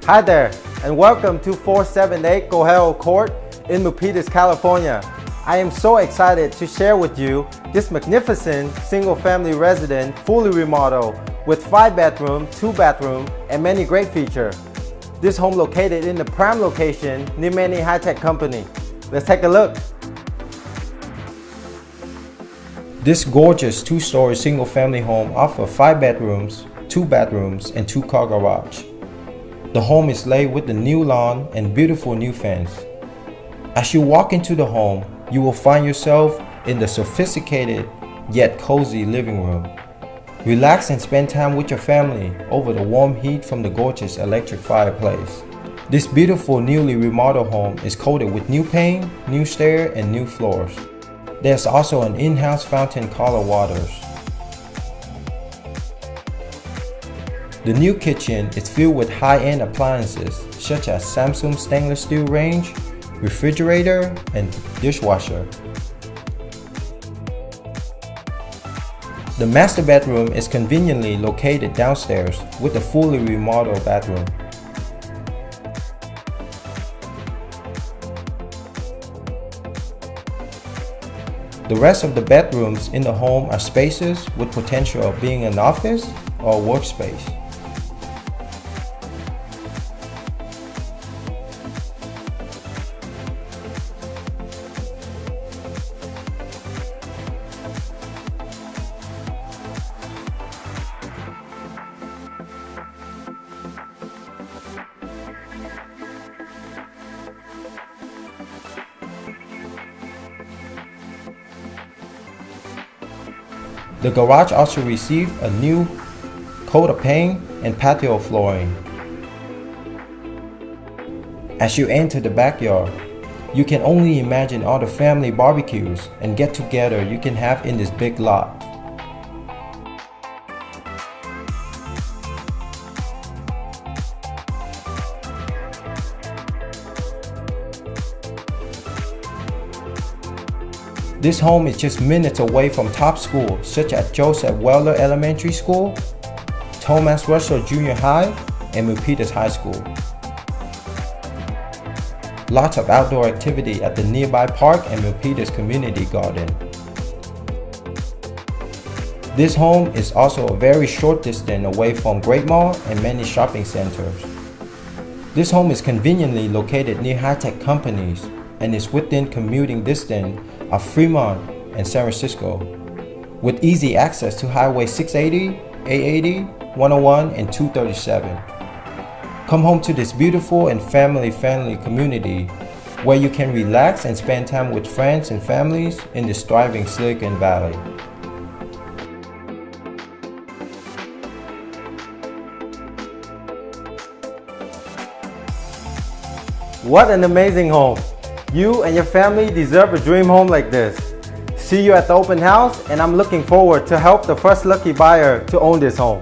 Hi there, and welcome to 478 COELHO Court in Milpitas, California. I am so excited to share with you this magnificent single-family residence, fully remodeled, with 5 bedrooms, 2 bathrooms, and many great features. This home located in the prime location near many high-tech company. Let's take a look. This gorgeous 2-story single-family home offers 5 bedrooms, 2 bathrooms, and 2-car garage. The home is laid with the new lawn and beautiful new fence. As you walk into the home, you will find yourself in the sophisticated yet cozy living room. Relax and spend time with your family over the warm heat from the gorgeous electric fireplace. This beautiful newly remodeled home is coated with new paint, new stair, and new floors. There's also an in-house fountain color waters. The new kitchen is filled with high-end appliances such as Samsung stainless steel range, refrigerator, and dishwasher. The master bedroom is conveniently located downstairs with a fully remodeled bathroom. The rest of the bedrooms in the home are spacious with potential of being an office or workspace. The garage also received a new coat of paint and patio flooring. As you enter the backyard, you can only imagine all the family barbecues and get-together you can have in this big lot. This home is just minutes away from top schools such as Joseph Weller Elementary School, Thomas Russell Junior High, and Milpitas High School. Lots of outdoor activity at the nearby park and Milpitas Community Garden. This home is also a very short distance away from Great Mall and many shopping centers. This home is conveniently located near high-tech companies and is within commuting distance of Fremont and San Francisco, with easy access to Highway 680, 880, 101, and 237. Come home to this beautiful and family-friendly community where you can relax and spend time with friends and families in this thriving Silicon Valley. What an amazing home! You and your family deserve a dream home like this. See you at the open house, and I'm looking forward to help the first lucky buyer to own this home.